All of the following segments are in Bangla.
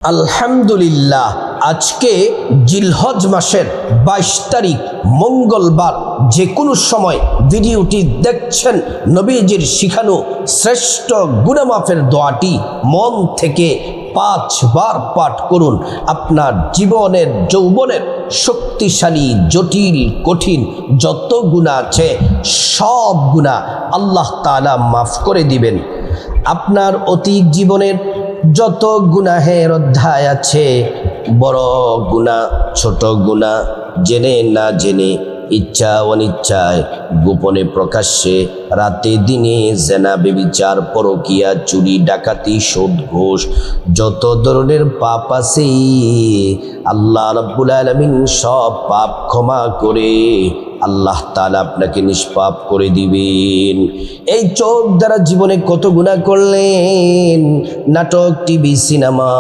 আলহামদুলিল্লাহ, আজকে জিলহজ মাসের 22 তারিখ মঙ্গলবার। যে কোনো সময় ভিডিওটি দেখছেন, নবীজির শিখানো শ্রেষ্ঠ গুনাহ মাফের দোয়াটি মন থেকে 5 বার পাঠ করুন। আপনার জীবনের যৌবনের শক্তিশালী জটিল কঠিন যত গুনাহ আছে সব গুনাহ আল্লাহ তাআলা মাফ করে দিবেন। আপনার অতীত জীবনের যত গুনাহের অধ্যায় আছে, বড় গুনাহ ছোট গুনাহ, জেনে না জেনে, ইচ্ছা অনিচ্ছায়, গোপনে প্রকাশ্যে, রাতে দিনে, জেনা ব্যভিচার পরকিয়া চুরি ডাকাতি সুদ ঘুষ, যত ধরনের পাপ আছে আল্লাহ রাব্বুল আলামিন সব পাপ ক্ষমা করে আল্লাহ তাআলা আপনাকে নিষ্পাপ করে দিবেন। এই চোখ দ্বারা জীবনে কত গুনাহ করলেন, নাটক টিভি সিনেমা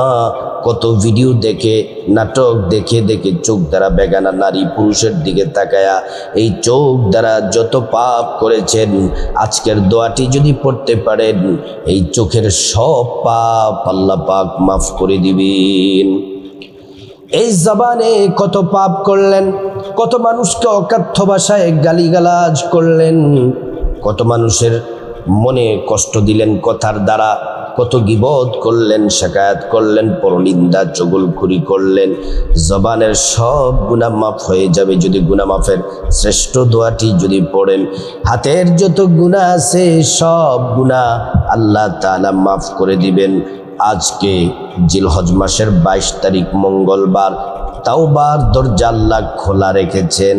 কত ভিডিও দেখে, নাটক দেখে দেখে চোখ দ্বারা বেগানা নারী পুরুষের দিকে তাকায়া এই চোখ দ্বারা যত পাপ করেছেন, আজকের দোয়াটি যদি পড়তে পারেন এই চোখের সব পাপ আল্লাহ পাক মাফ করে দিবেন। এই জবানে কত পাপ করলেন, কত মানুষকে অকথ্য ভাষায় গালিগালাজ করলেন, কত মানুষের মনে কষ্ট দিলেন কথার দ্বারা, কত গীবত করলেন, শাকায়াত করলেন, পরনিন্দা চগলখুরি করলেন। জবানের সব গুনাহ মাফ হয়ে যাবে যদি গুনাহ মাফের শ্রেষ্ঠ দোয়াটি যদি পড়েন। হাতের যত গুনাহ আছে সব গুনাহ আল্লাহ তাআলা মাফ করে দিবেন। আজকে জিলহজ মাসের 22 তারিখ মঙ্গলবার, তাওবার দরজা আল্লাহ খোলা রেখেছেন।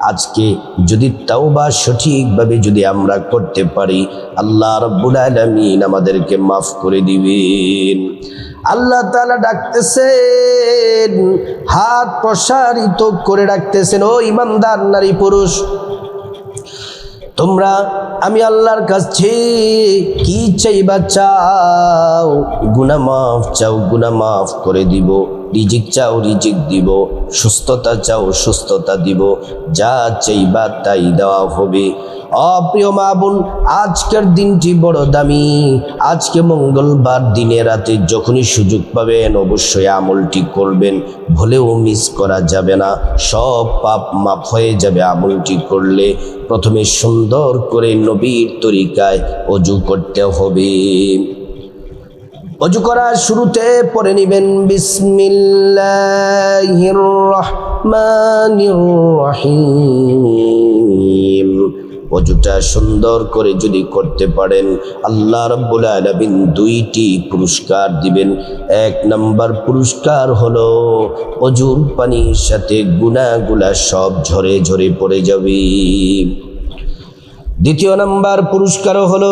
আজকে যদি তাওবা সঠিকভাবে যদি আমরা করতে পারি, আল্লাহ রাব্বুল আলামিন আমাদেরকে মাফ করে দিবেন। আল্লাহ তাআলা ডাকতেছেন, হাত প্রসারিত করে ডাকতেছেন, ও ইমানদার নারী পুরুষ, তোমরা আমি আল্লাহর কাছে কি চাইবা চাও, গুনাহ মাফ চাও, গুনাহ মাফ করে দিব, রিজিক চাও রিজিক দিব, সুস্থতা চাও সুস্থতা দিব, যা চাইবা তাই দেওয়া হবে। অপ্রিয় মা বোন, আজকের দিনটি বড় দামি। আজকে মঙ্গলবার দিনে রাতে যখনই সুযোগ পাবেন অবশ্যই আমলটি করবেন, ভুলেও মিস করা যাবে না। সব পাপ মাফ হয়ে যাবে আমলটি করলে। প্রথমে সুন্দর করে নবীর তরিকায় ওযু করতে হবে। ওযু করার শুরুতে পড়ে নেবেন বিসমিল্লাহির রহমানির রহিম। ওযুটা সুন্দর করে যদি করতে পারেন আল্লাহ রাব্বুল আলামিন 2টি পুরস্কার দিবেন। 1 নাম্বার পুরস্কার হলো ওযুর পানির সাথে গুনাহগুলা সব ঝরে ঝরে পড়ে যাবে। 2য় নাম্বার পুরস্কার হলো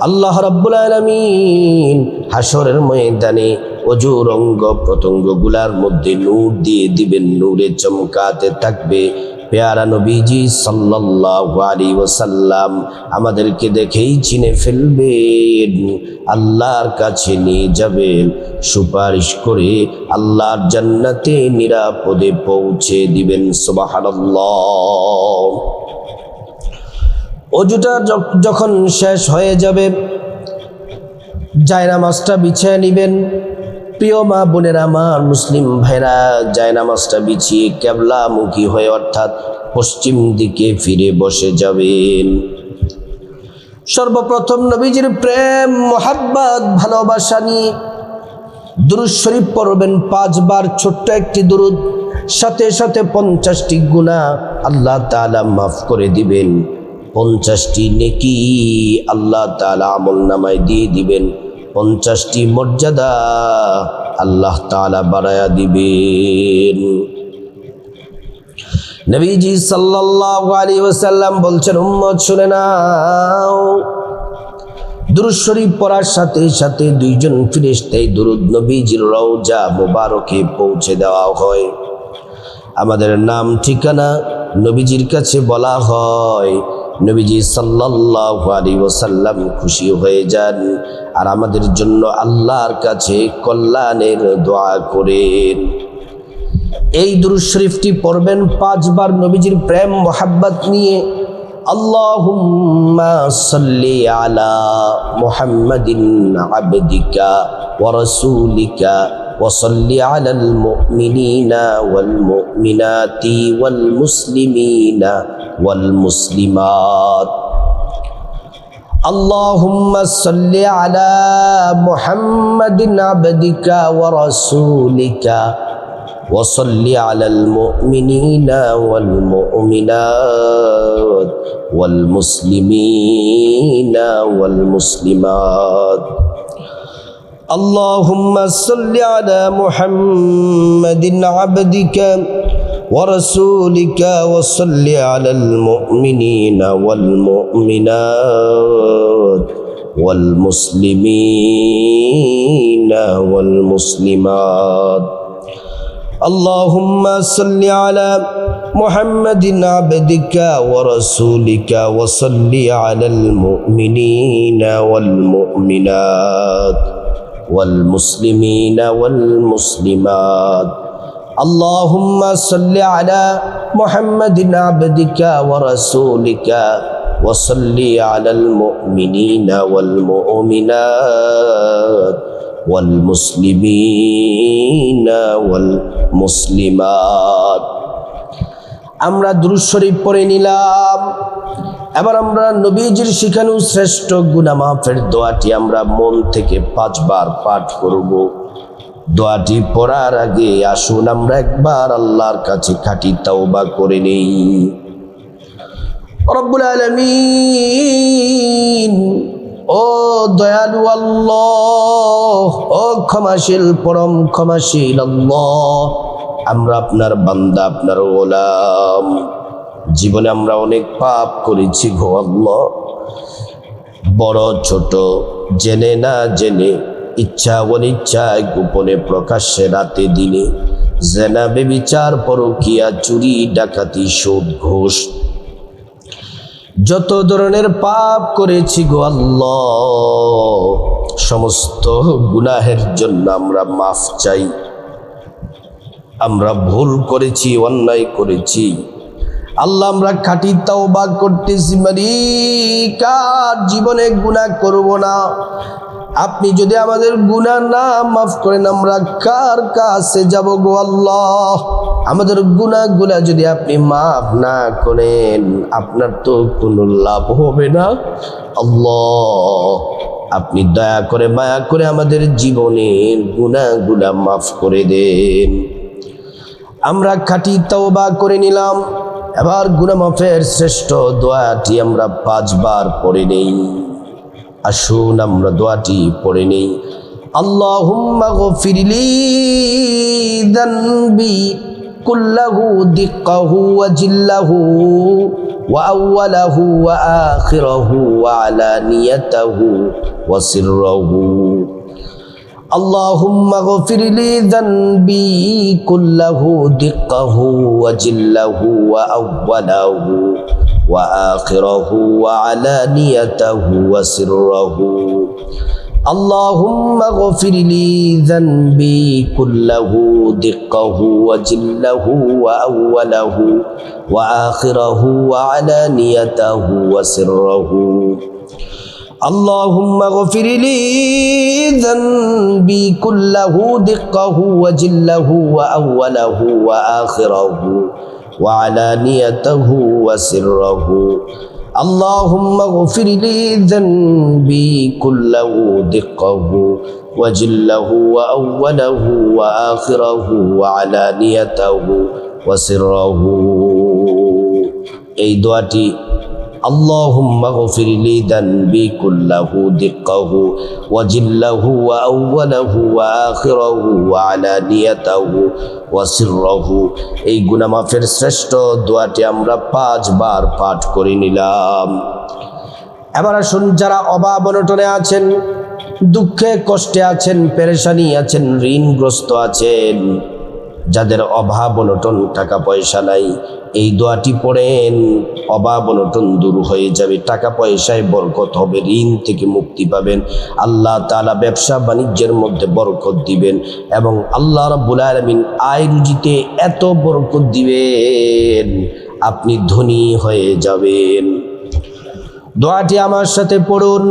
আল্লাহ রাব্বুল আলামিন হাসরের ময়দানে ওযুর অঙ্গ প্রত্যঙ্গগুলার মধ্যে নূর দিয়ে দিবেন, নূরে চমকাতে থাকবে। পেয়ারা নবীজি সাল্লাল্লাহু আলাইহি ওয়াসাল্লাম আমাদেরকে দেখেই চিনে ফেলবেন, আল্লাহর কাছে নিয়ে যাবেন, সুপারিশ করে আল্লাহর জান্নাতে নিরাপদে পৌঁছে দিবেন। সুবহানাল্লাহ। ওযুটা যখন শেষ হয়ে যাবে, জায়নামাজটা বিছিয়ে নেবেন। প্রিয় মা বোনেরা, আমার মুসলিম ভাইরা, জায়নামাজটা বিছিয়ে কিবলামুখী হয়ে অর্থাৎ পশ্চিম দিকে ফিরে বসে যাবেন। সর্বপ্রথম নবীজির প্রেম মোহাব্বত ভালোবাসা নিয়ে দুরূদ শরীফ পড়বেন 5 বার, ছোট্ট একটি দুরূদ, সাথে সাথে 50টি গুনাহ আল্লাহ তাআলা মাফ করে দিবেন। 50টি নেকি আল্লাহ তাআলা আমলনামায় দিয়ে দিবেন। 50টি মর্যাদা আল্লাহ তাআলা বাড়ায়া দিবেন। নবীজি সাল্লাল্লাহু আলাইহি ওয়াসাল্লাম বলছেন, উম্মত শুনে নাও, দুরূদ শরীফ পড়ার সাথে সাথে 2 জন ফেরেশতায় দুরূদ নবীজির রওজা মোবারকে পৌঁছে দেওয়া হয়। আমাদের নাম ঠিকানা নবীজির কাছে বলা হয়, নবীজি সাল্লাল্লাহু আলাইহি ওয়াসাল্লাম খুশি হয়ে যান আর আমাদের জন্য আল্লাহর কাছে কল্যাণের দোয়া করেন। এই দুরূদ শরীফটি পড়বেন 5 বার নবীজির প্রেম মোহাব্বত নিয়ে। আল্লাহুম্মা সাল্লি আলা মুহাম্মাদিন আবদিকা ওয়া রাসূলিকা وصل على المؤمنين والمؤمنات والمسلمين والمسلمات اللهم صل على محمد عبدك ورسولك وصل على المؤمنين والمؤمنات والمسلمين والمسلمات اللهم صل على محمد عبدك ورسولك وصل على المؤمنين والمؤمنات والمسلمين والمسلمات اللهم صل على محمد عبدك ورسولك وصل على المؤمنين والمؤمنات والمسلمين والمسلمات اللهم صل على محمد عبدك ورسولك وصل على المؤمنين والمؤمنات والمسلمين والمسلمات আমরা দুরূদ শরীফ পড়ে নিলাম। এবার আমরা নবীজির শিখানো শ্রেষ্ঠ গুনাহ মাফের দোয়াটি আমরা মন থেকে 5 বার পাঠ করব। দোয়াটি পড়ার আগে আসুন আমরা একবার আল্লাহর কাছে খাঁটি তওবা করে নেই। রব্বুল আলামিন, ও দয়ালু আল্লাহ, ও ক্ষমাশীল পরম ক্ষমাশীল আল্লাহ, আমরা আপনার বান্দা, আপনার গোলাম। জীবনে আমরা অনেক পাপ করেছি গো আল্লাহ, বড় ছোট, জেনে না জেনে, ইচ্ছা অনিচ্ছায়, গোপনে প্রকাশ্যে, রাতে দিনে, জেনা বেবিচার পরকিয়া চুরি ডাকাতি সুদ ঘুষ, যত ধরনের পাপ করেছি গো আল্লাহ, সমস্ত গুনাহের জন্য আমরা মাফ চাই। আমরা ভুল করেছি, অন্যায় করেছি আল্লাহ, আমরা খাঁটি তওবা করতেছি। মালিক, আর জীবনে গুনাহ করব না। আপনি যদি আমাদের গুনাহ না মাফ করেন আমরা কার কাছে যাব গো আল্লাহ? আমাদের গুনাহগুলা যদি আপনি মাফ না করেন আপনার তো কোনো লাভ হবে না। আল্লাহ, আপনি দয়া করে মায়া করে আমাদের জীবনের গুনাহগুলা মাফ করে দেন। আমরা খাঁটি তওবা করে নিলাম। এবার গুনাহ মাফের শ্রেষ্ঠ দোয়াটি আমরা 5 বার পড়ে নেই। আসুন আমরা দোয়াটি পড়ে নেই। আল্লাহুম্মা গফিরলি যানবি কুল্লাহু দিক্কাহু ওয়া জিল্লাহু ওয়া আউওয়ালাহু ওয়া আখিরাহু ওয়া আলানিয়াতাহু ওয়া সিররাহু। আল্লাহুম্মা গফিরলি যানবি কুল্লাহু দিক্কাহু ওয়া জিল্লাহু ওয়া আউওয়ালাহু ওয়া আখিরাহু ওয়া আলানিয়াতাহু ওয়া সিররাহু। اللهم اغفر لي ذنبي كله دقه وجله وأوله وآخره وعلانيته وسره. اللهم اغفر لي ذنبي كله دقه وجله وأوله وآخره وعلانيته وسره. اللهم اغفر لي ذنبي كله دقه وجله وأوله وآخره وعلانيته وسره. এই দোয়াটি اللهم اغفر لي ذنبي كله دقه وجله وأوله وآخره وعلانيته وسره, এই গুনাহ মাফের শ্রেষ্ঠ দোয়াটি আমরা 5 বার পাঠ করে নিলাম। এবার আসুন, যারা অভাব অনটনে আছেন, দুঃখে কষ্টে আছেন, পেরেশানি আছেন, ঋণগ্রস্ত আছেন, যাদের অভাব অনটন, টাকা পয়সা নাই, এই দোয়াটি পড়েন, অভাব অনটন দূর হয়ে যাবে, টাকা পয়সায় বরকত হবে, ঋণ থেকে মুক্তি পাবেন, আল্লাহ তাআলা ব্যবসা বাণিজ্যের মধ্যে বরকত দিবেন এবং আল্লাহ রাব্বুল আলামিন আয় রুজিতে এত বরকত দিবেন আপনি ধনী হয়ে যাবেন। দোয়াটি আমার সাথে পড়ুন।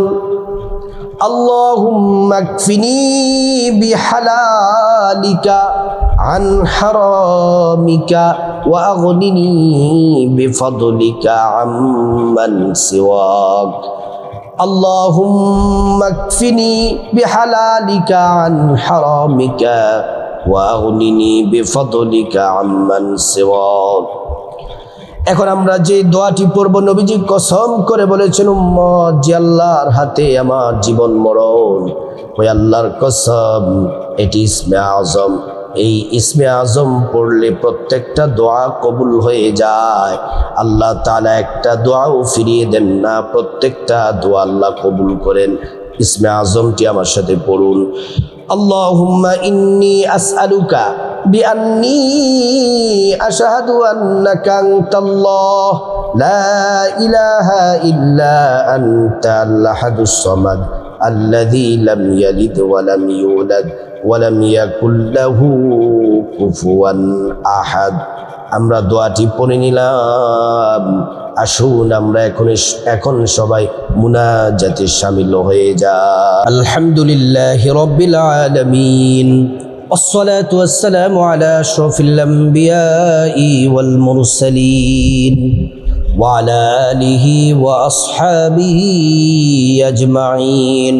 اللهم اكفني بحلالك عن حرامك وأغنني بفضلك عمن سواك اللهم اكفني بحلالك عن حرامك وأغنني بفضلك عمن سواك এখন আমরা যে দোয়াটি পড়ব নবীজি কসম করে বলেছেন উম্মত যে আল্লাহর হাতে আমার জীবন মরণ ওই আল্লাহর কসম এটি ইসমে আজম এই ইসমে আজম পড়লে প্রত্যেকটা দোয়া কবুল হয়ে যায় আল্লাহ তাআলা একটা দোয়াও ফিরিয়ে দেন না প্রত্যেকটা দোয়া আল্লাহ কবুল করেন ইসমে আজমটি আমার সাথে পড়ুন আল্লাহুম্মা ইন্নী আসআলুকা বিআন্নী আশহাদু আন্নাকা আনতাল্লাহ লা ইলাহা ইল্লা আনতাল আহাদুস সামাদ আল্লাযী লাম ইয়ালিদ ওয়া লাম ইউলাদ ওয়া লাম ইয়াকুল লাহু কুফুয়ান আহাদ আমরা দোয়াটি পড়ে নিলাম আসুন আমরা এখন সবাই মুনাজাতে শামিল হয়ে যাই আলহামদুলিল্লাহি রাব্বিল আলামিন والصلاة والسلام على أشرف الأنبياء والمرسلين وعلى آله وأصحابه أجمعين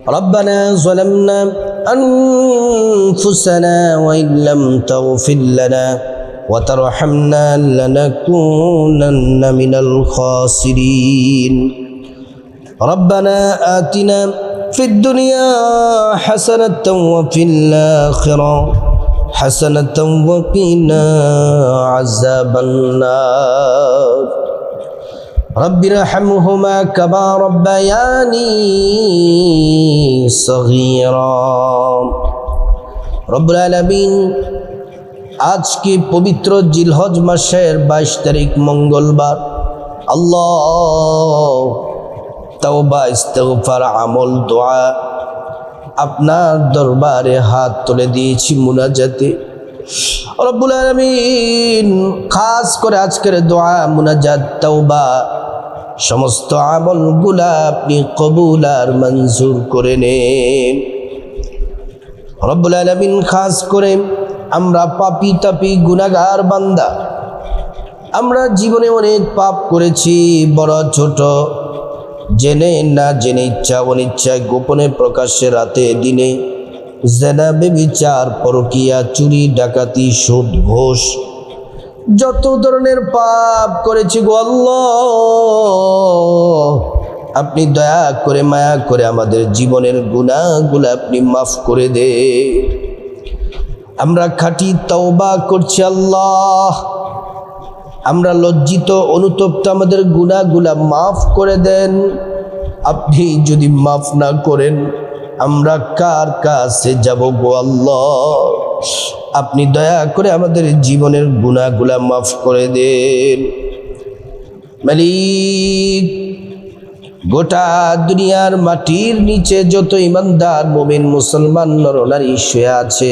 ربنا ظلمنا أنفسنا وإن لم تغفر لنا وترحمنا لنكونن من الخاسرين ربنا آتنا في الدنيا حسنة وفي الآخرة حسنة وقنا عذاب النار رب ارحمهما كما ربياني صغيرا رب العالمين আজকে পবিত্র জিলহজ মাসের 22 তারিখ মঙ্গলবার আল্লাহ তাওবা ইস্তিগফার আমল দোয়া আপনার দরবারে হাত তুলে দিয়েছি মুনাজাতে রব্বুল আলামিন খাস করে আজকের দোয়া মুনাজাত তাওবা সমস্ত আমলগুলা আপনি কবুল আর মঞ্জুর করে নেন রব্বুল আলামিন খাস করে আমরা পাপী তাপী গুনাহগার বান্দা আমরা জীবনে অনেক পাপ করেছি বড় ছোট জেনে না জেনে ইচ্ছা অনিচ্ছায় গোপনে প্রকাশ্যে রাতে দিনে জেনা ব্যভিচার পরকীয়া চুরি ডাকাতি সুদ ঘুষ যত ধরনের পাপ করেছি গো আল্লাহ আপনি দয়া করে মায়া করে আমাদের জীবনের গুনাহগুলো আপনি মাফ করে দে আমরা খাঁটি তওবা করছি আল্লাহ আমরা লজ্জিত অনুতপ্ত আমাদের গুনাহগুলা মাফ করে দেন আপনি যদি মাফ না করেন আমরা কার কাছে যাব গো আল্লাহ আপনি দয়া করে আমাদের জীবনের গুনাহগুলা মাফ করে দেন মালিক গোটা দুনিয়ার মাটির নিচে যত ইমানদার মুমিন মুসলমান নরনারী শুয়ে আছে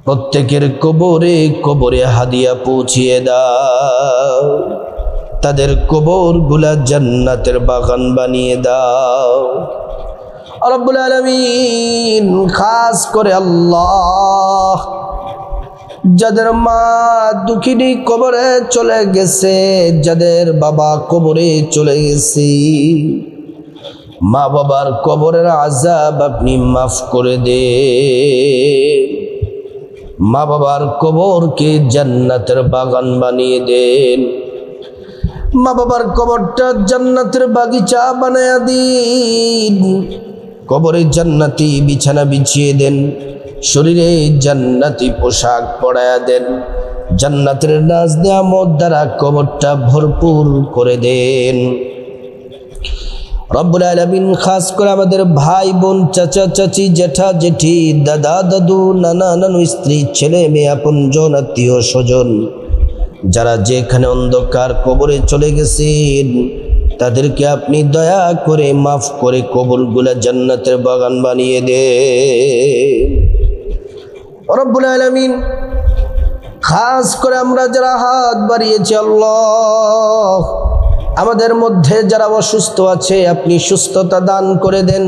প্রত্যেকের কবরে কবরে হাদিয়া পৌঁছিয়ে দাও তাদের কবরগুলা জান্নাতের বাগান বানিয়ে দাও রব্বুল আলামিন খাস করে আল্লাহ যাদের মা দুঃখিনী কবরে চলে গেছে যাদের বাবা কবরে চলে গেছে মা বাবার কবরের আযাব আপনি মাফ করে দেন মা বাবার কবরকে জান্নাতের বাগান বানিয়ে দেন মা বাবার কবরটা জান্নাতের বাগিচা বানায়া দিন কবরে জান্নাতি বিছানা বিছিয়ে দেন শরীরে জান্নাতি পোশাক পরায়া দেন জান্নাতের নাজ নিয়ামত দ্বারা কবরটা ভরপুর করে দেন রব্বুল আলামিন খাস করে আমাদের ভাই বোন চাচা চাচি জেঠা জেঠি দাদা দাদু নানা নানু স্ত্রী ছেলে মেয়ে আপনজন আত্মীয় স্বজন যারা যেখানে অন্ধকার কবরে চলে গেছেন তাদেরকে আপনি দয়া করে মাফ করে কবরগুলা জান্নাতের বাগান বানিয়ে দেন রব্বুল আলামিন খাস করে আমরা যারা হাত বাড়িয়েছি আল্লাহ আমাদের মধ্যে যারা অসুস্থ আছে আপনি সুস্থতা দান করে দেন।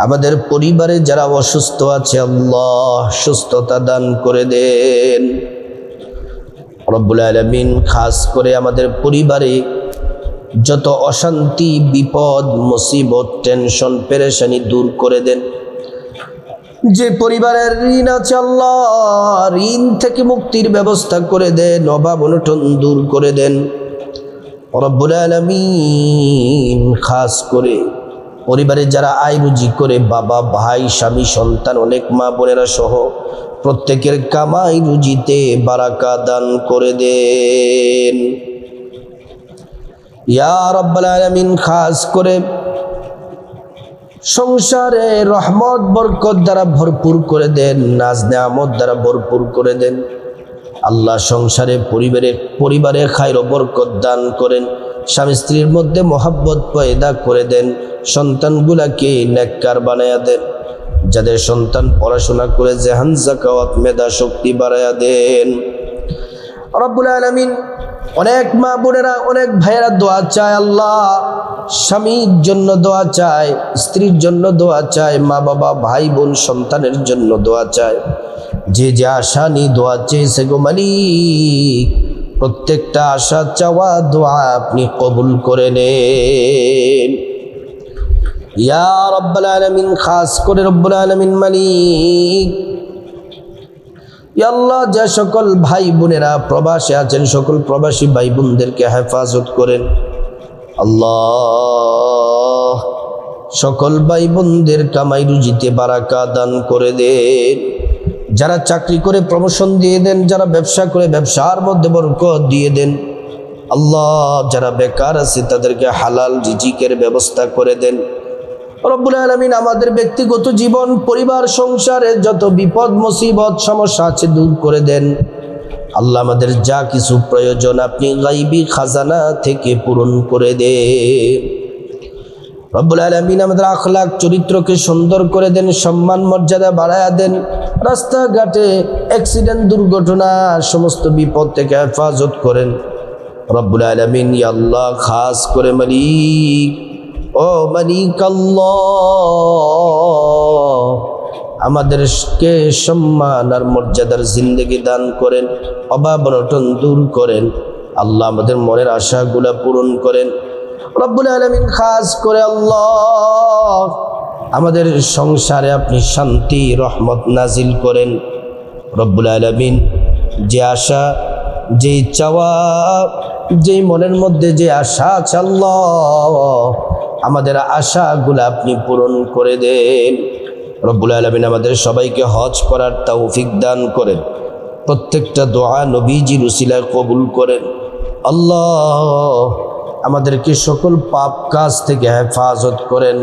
আমাদের পরিবারে যারা অসুস্থ আছে আল্লাহ সুস্থতা দান করে দেন। রব্বুল আলামিন খাস করে আমাদের পরিবারে যত অশান্তি, বিপদ, মুসিবত, টেনশন, পেরেশানি দূর করে দেন। যে পরিবারের ঋণ আছে আল্লাহ ঋণ থেকে মুক্তির ব্যবস্থা করে দেন, অভাব অনটন দূর করে দেন। রব্বুল আলামিন খাস করে পরিবারে যারা আয় রুজি করে বাবা, ভাই, স্বামী, সন্তান, অনেক মা বোনেরা সহ প্রত্যেকের কামাই রুজিতে বারাকা দান করে দেন ইয়া রাব্বাল আলামিন। খাস করে সংসারে রহমত বরকত দ্বারা ভরপুর করে দেন, নাজ নেয়ামত দ্বারা ভরপুর করে দেন আল্লাহ। সংসারে পরিবারে খায়র বরকত দান করেন, স্বামী স্ত্রীর মধ্যে মহাব্বত পয়দা করে দেন, সন্তানগুলাকে নেককার বানায়া দেন। যাদের সন্তান পড়াশোনা করে জেহান যাকাওয়াত মেধা শক্তি বাড়ায়া দেন রব্বুল আলামিন। অনেক মা বোনেরা, অনেক ভাইয়েরা দোয়া চায় আল্লাহ, স্বামীর জন্য দোয়া চায়, স্ত্রীর জন্য দোয়া চায়, মা বাবা, ভাই বোন, সন্তানের জন্য দোয়া চায়। যে যে আশা নিয়ে দোয়া চেয়েছে গো মালিক, প্রত্যেকটা আশা চাওয়া দোয়া আপনি কবুল করে নেন ইয়া রাব্বাল আলামিন। খাস করে রব্বুল আলামিন মালিক ইয়া আল্লাহ, যে সকল ভাই বোনেরা প্রবাসে আছেন সকল প্রবাসী ভাই বোনদেরকে হেফাজত করেন আল্লাহ। সকল ভাই বোনদের কামাই রুজিতে বারাকা দান করে দেন। যারা চাকরি করে প্রমোশন দিয়ে দেন, যারা ব্যবসা করে ব্যবসার মধ্যে বরকত দিয়ে দেন আল্লাহ। যারা বেকার আছে তাদেরকে হালাল রিজিকের ব্যবস্থা করে দেন রব্বুল আলামিন। আমাদের ব্যক্তিগত জীবন, পরিবার, সংসারে যত বিপদ মুসিবত সমস্যা আছে দূর করে দেন আল্লাহ। আমাদের যা কিছু প্রয়োজন আপনি গায়বী খাজানা থেকে পূরণ করে দেন রব্বুল আলামিন। আমাদের আখলাক চরিত্রকে সুন্দর করে দেন, সম্মান মর্যাদা বাড়ায়া দেন। রাস্তাঘাটে অ্যাক্সিডেন্ট, দুর্ঘটনা, সমস্ত বিপদ থেকে হেফাজত করেন রব্বুল আলামিন। ইয়া আল্লাহ, খাস করে মালিক ও মালিক আল্লাহ, আমাদেরকে সম্মান আর মর্যাদার জিন্দেগি দান করেন, অভাব অনটন দূর করেন আল্লাহ। আমাদের মনের আশাগুলা পূরণ করেন রব্বুল আলামিন। খাস করে আল্লাহ, আমাদের সংসারে আপনি শান্তি রহমত নাজিল করেন রব্বুল আলামিন। যে আশা, যে চাওয়া, যেই মনের মধ্যে যে আশা আছে আল্লাহ, আমাদের আশাগুলো আপনি পূরণ করে দেন রব্বুল আলামিন। আমাদের সবাইকে হজ করার তৌফিক দান করেন, প্রত্যেকটা দোয়া নবীজির উসিলায় কবুল করেন আল্লাহ। আমাদেরকে সকল পাপ কাজ থেকে হেফাজত করেন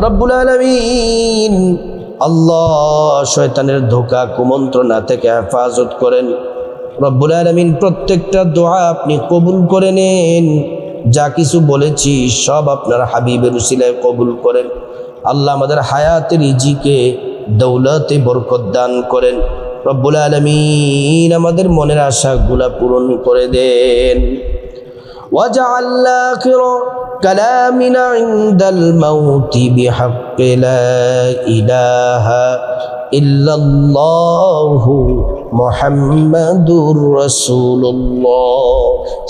রব্বুল আলামিন আল্লাহ। শয়তানের ধোঁকা কুমন্ত্রণা থেকে হেফাজত করেন রব্বুল আলামিন। প্রত্যেকটা দোয়া আপনি কবুল করে নেন। যা কিছু বলেছি সব আপনার হাবিবের উসিলায় কবুল করেন আল্লাহ। আমাদের হায়াতে রিজিকে দৌলতে বরকত দান করেন রব্বুল আলামিন। আমাদের মনের আশাগুলা পূরণ করে দেন। وجعل آخر كلامنا عند الموت بحق لا إله إلا الله محمد رسول الله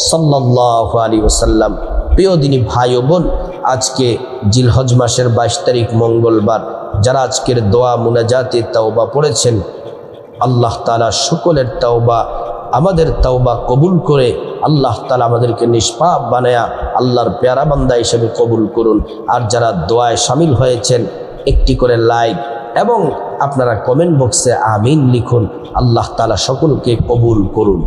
صلى الله عليه وسلم। প্রিয় দিনী ভাই ও বোন, আজকে জিলহজ মাসের 22 তারিখ মঙ্গলবার, যারা আজকের দোয়া মুনাজাতে তাওবা পড়েছেন আল্লাহ তাআলা সকলের তাওবা, আমাদের তাওবা কবুল করে আল্লাহ তাআলা আমাদেরকে নিষ্পাপ বানায়া আল্লাহর প্যারা বান্দা হিসেবে কবুল করুন। আর যারা দোয়ায় শামিল হয়েছেন একটি করে লাইক এবং আপনারা কমেন্ট বক্সে আমিন লিখুন। আল্লাহ তাআলা সকলকে কবুল করুন।